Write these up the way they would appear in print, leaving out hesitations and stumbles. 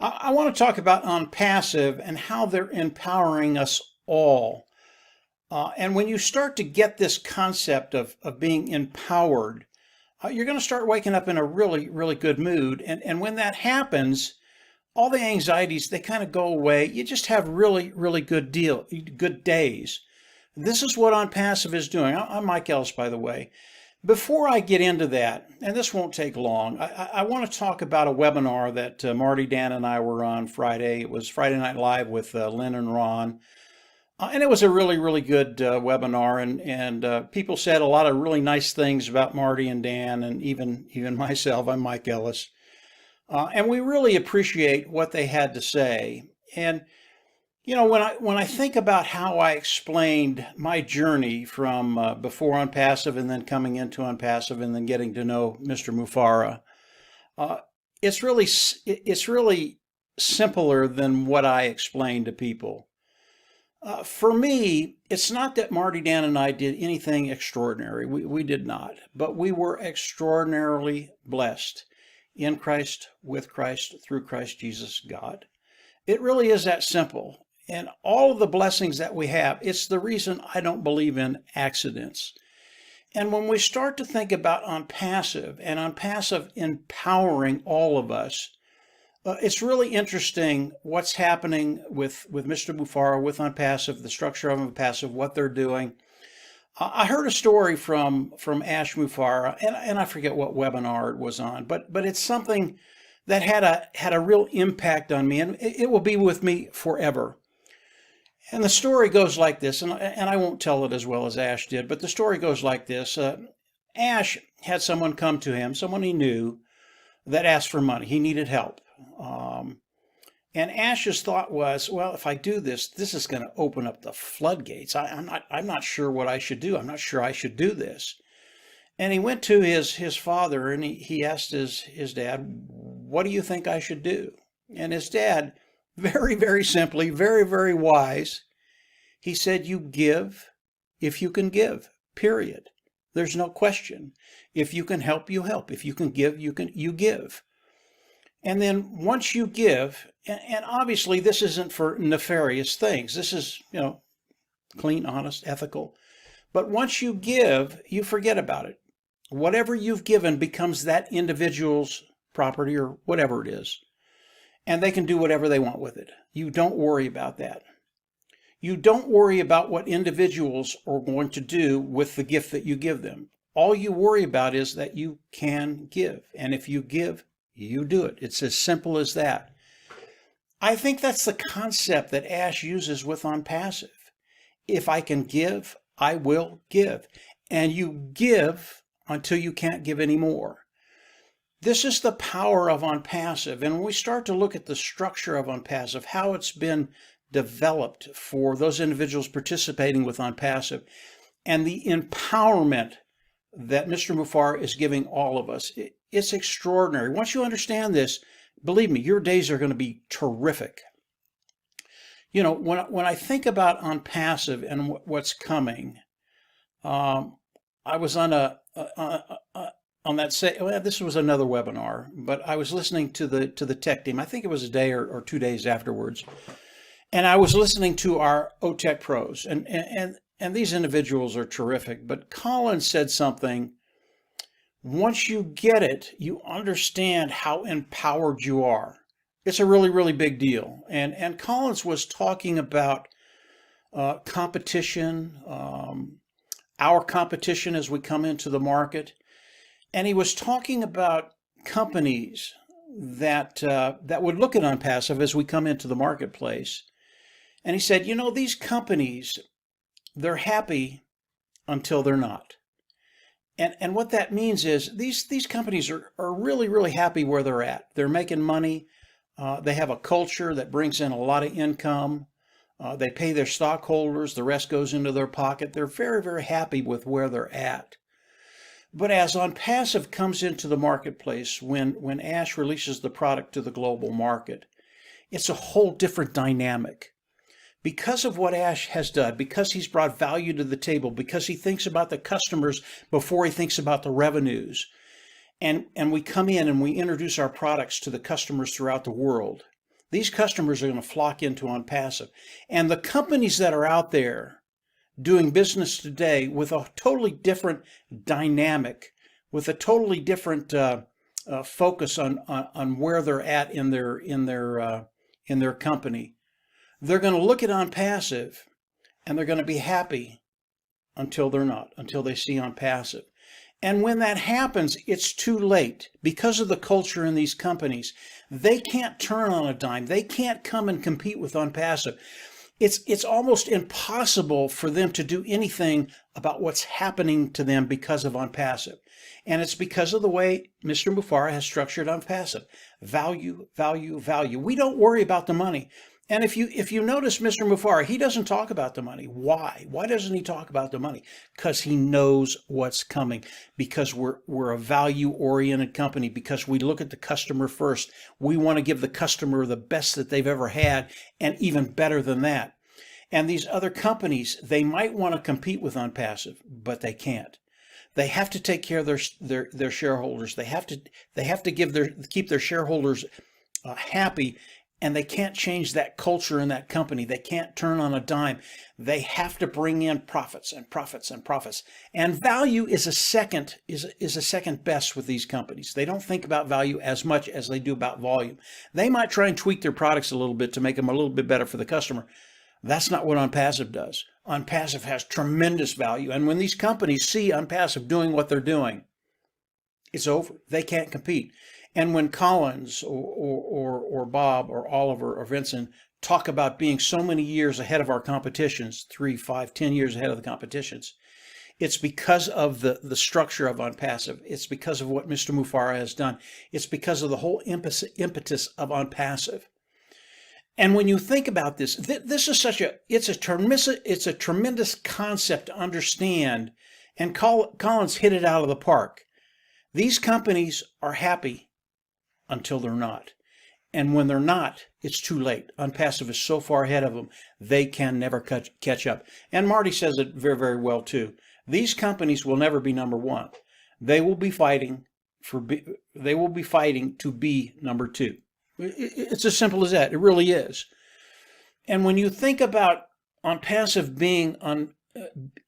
I want to talk about Onpassive and how they're empowering us all. And when you start to get this concept of being empowered, you're going to start waking up in a really, really good mood. And when that happens, all the anxieties, they kind of go away. You just have really, really good days. This is what Onpassive is doing. I'm Mike Ellis, by the way. Before I get into that, and this won't take long, I want to talk about a webinar that Marty, Dan, and I were on Friday. It was Friday Night Live with Lynn and Ron. And it was a really, really good webinar, and people said a lot of really nice things about Marty and Dan, and even myself. I'm Mike Ellis. And we really appreciate what they had to say. And you know, when I think about how I explained my journey from before Onpassive and then coming into Onpassive and then getting to know Mr. Mufara, uh, it's really simpler than what I explain to people. For me, it's not that Marty, Dan, and I did anything extraordinary. We did not, but we were extraordinarily blessed in Christ, with Christ, through Christ Jesus, God. It really is that simple. And all of the blessings that we have, it's the reason I don't believe in accidents. And when we start to think about Onpassive and Onpassive empowering all of us, it's really interesting what's happening with Mr. Mufara, with Onpassive, the structure of Onpassive, what they're doing. I heard a story from Ash Mufara, and I forget what webinar it was on, but it's something that had a real impact on me, and it will be with me forever. And the story goes like this, and I won't tell it as well as Ash did, but the story goes like this. Ash had someone come to him, someone he knew, that asked for money. He needed help. And Ash's thought was, well, if I do this, this is going to open up the floodgates. I'm not sure what I should do. I'm not sure I should do this. And he went to his father and he asked his dad, what do you think I should do? And his dad, very, very simply, very, very wise, he said, you give if you can give, period. There's no question. If you can help, you help. If you can give, you give. And then once you give, and obviously this isn't for nefarious things. This is, clean, honest, ethical. But once you give, you forget about it. Whatever you've given becomes that individual's property or whatever it is. And they can do whatever they want with it. You don't worry about that. You don't worry about what individuals are going to do with the gift that you give them. All you worry about is that you can give. And if you give, you do it. It's as simple as that. I think that's the concept that Ash uses with Onpassive. If I can give, I will give. And you give until you can't give anymore. This is the power of Onpassive. And when we start to look at the structure of Onpassive, how it's been developed for those individuals participating with Onpassive, and the empowerment that Mr. Mufar is giving all of us, it's extraordinary. Once you understand this, believe me, your days are going to be terrific. You know, when I think about Onpassive and what's coming, I was on on that this was another webinar, but I was listening to the tech team. I think it was a day or 2 days afterwards, and I was listening to our OTech pros, and these individuals are terrific. But Colin said something. Once you get it, you understand how empowered you are. It's a really, really big deal. And Collins was talking about competition, our competition as we come into the market. And he was talking about companies that would look at Onpassive as we come into the marketplace. And he said, these companies, they're happy until they're not. And what that means is these companies are really, really happy where they're at. They're making money. They have a culture that brings in a lot of income. They pay their stockholders. The rest goes into their pocket. They're very, very happy with where they're at. But as Onpassive comes into the marketplace, when Ash releases the product to the global market, it's a whole different dynamic. Because of what Ash has done, because he's brought value to the table, because he thinks about the customers before he thinks about the revenues, and we come in and we introduce our products to the customers throughout the world, These customers are going to flock into Onpassive. And the companies that are out there doing business today with a totally different dynamic, with a totally different focus on where they're at in their company, they're going to look at Onpassive and they're going to be happy until they're not, until they see Onpassive. And when that happens, it's too late. Because of the culture in these companies, they can't turn on a dime. They can't come and compete with Onpassive. It's almost impossible for them to do anything about what's happening to them because of Onpassive. And it's because of the way Mr. Mufareh has structured Onpassive. Value, value, value. We don't worry about the money. And if you notice Mr. Mufareh, he doesn't talk about the money. Why? Why doesn't he talk about the money? Because he knows what's coming. Because we're a value-oriented company. Because we look at the customer first. We want to give the customer the best that they've ever had, and even better than that. And these other companies, they might want to compete with Onpassive, but they can't. They have to take care of their shareholders. They have to keep their shareholders happy. And they can't change that culture in that company. They can't turn on a dime. They have to bring in profits and profits and profits. And value is a second best with these companies. They don't think about value as much as they do about volume. They might try and tweak their products a little bit to make them a little bit better for the customer. That's not what Onpassive does. Onpassive has tremendous value. And when these companies see Onpassive doing what they're doing, it's over. They can't compete. And when Collins or Bob or Oliver or Vincent talk about being so many years ahead of our competitions, 3, 5, 10 years ahead of the competitions, it's because of the structure of Onpassive. It's because of what Mr. Mufareh has done. It's because of the whole impetus of Onpassive. And when you think about this, this is it's a tremendous concept to understand. And Collins hit it out of the park. These companies are happy until they're not. And when they're not, it's too late. Onpassive is so far ahead of them, they can never catch up. And Marty says it very, very well too. These companies will never be number one. They will be fighting to be number two. It's as simple as that. It really is. And when you think about Onpassive being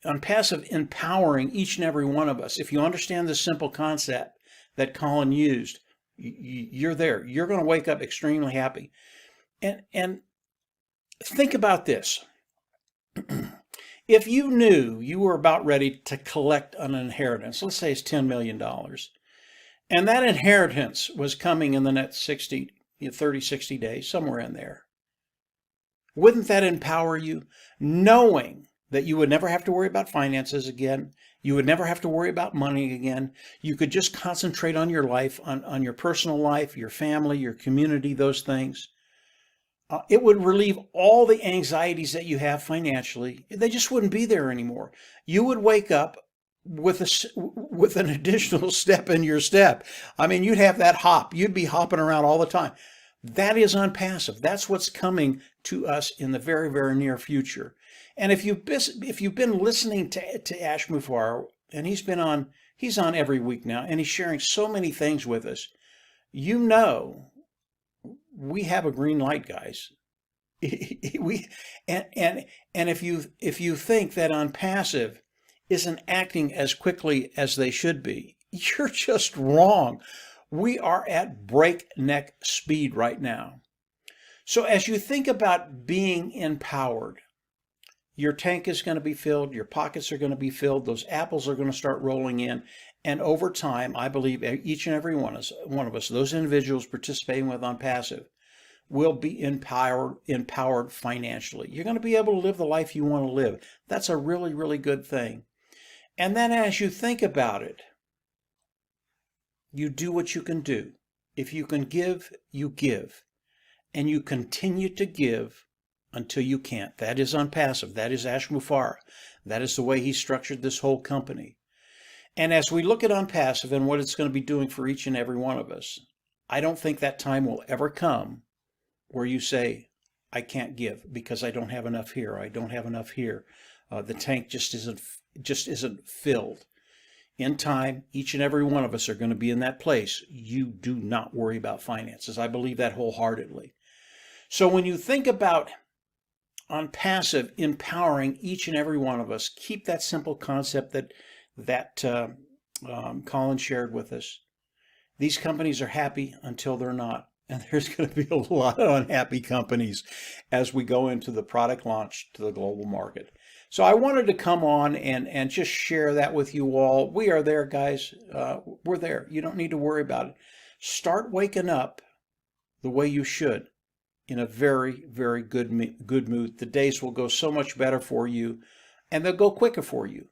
Onpassive empowering each and every one of us, if you understand the simple concept that Colin used, you're there. You're going to wake up extremely happy. And think about this. If you knew you were about ready to collect an inheritance, let's say it's $10 million, and that inheritance was coming in the next 30, 60 days, somewhere in there, wouldn't that empower you? Knowing that you would never have to worry about finances again. You would never have to worry about money again. You could just concentrate on your life, on your personal life, your family, your community, those things. It would relieve all the anxieties that you have financially. They just wouldn't be there anymore. You would wake up with an additional step in your step. I mean, you'd have that hop. You'd be hopping around all the time. That is Onpassive. That's what's coming to us in the very, very near future. And if you've been listening to Ash Mufareh, and he's on every week now, and he's sharing so many things with us, you know, we have a green light, guys. And if you think that Onpassive isn't acting as quickly as they should be, you're just wrong. We are at breakneck speed right now. So as you think about being empowered, your tank is going to be filled, your pockets are going to be filled, those apples are going to start rolling in, and over time, I believe each and every one of us, those individuals participating with Onpassive, will be empowered financially. You're going to be able to live the life you want to live. That's a really, really good thing. And then as you think about it, you do what you can do. If you can give, you give. And you continue to give until you can't. That is Onpassive. That is Ash Mufareh. That is the way he structured this whole company. And as we look at Onpassive and what it's going to be doing for each and every one of us, I don't think that time will ever come where you say, I can't give because I don't have enough here. I don't have enough here. The tank just isn't filled. In time, each and every one of us are going to be in that place. You do not worry about finances. I believe that wholeheartedly. So when you think about Onpassive empowering each and every one of us, keep that simple concept that Colin shared with us. These companies are happy until they're not. And there's going to be a lot of unhappy companies as we go into the product launch to the global market. So I wanted to come on and just share that with you all. We are there, guys. We're there. You don't need to worry about it. Start waking up the way you should, in a very, very good mood. The days will go so much better for you, and they'll go quicker for you.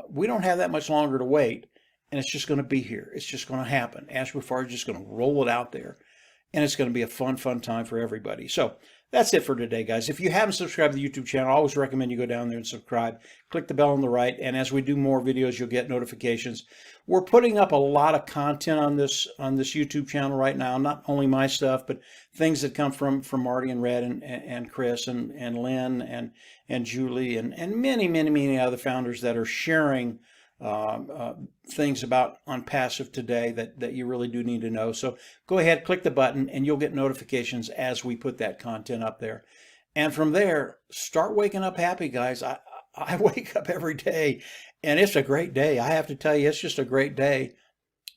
We don't have that much longer to wait, and it's just going to be here. It's just going to happen. Ask Before is just going to roll it out there, and it's going to be a fun time for everybody. So that's it for today, guys. If you haven't subscribed to the YouTube channel, I always recommend you go down there and subscribe. Click the bell on the right, and as we do more videos, you'll get notifications. We're putting up a lot of content on this YouTube channel right now. Not only my stuff, but things that come from Marty and Red and Chris and Lynn and Julie and many other founders that are sharing things about Onpassive today that you really do need to know. So go ahead, click the button, and you'll get notifications as we put that content up there. And from there, start waking up happy, guys. I wake up every day, and it's a great day. I have to tell you, it's just a great day.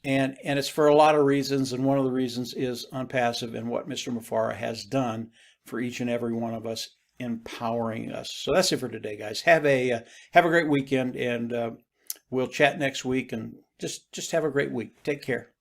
And it's for a lot of reasons, and one of the reasons is Onpassive and what Mr. Mufara has done for each and every one of us, empowering us. So that's it for today, guys. Have a great weekend, and we'll chat next week, and just have a great week. Take care.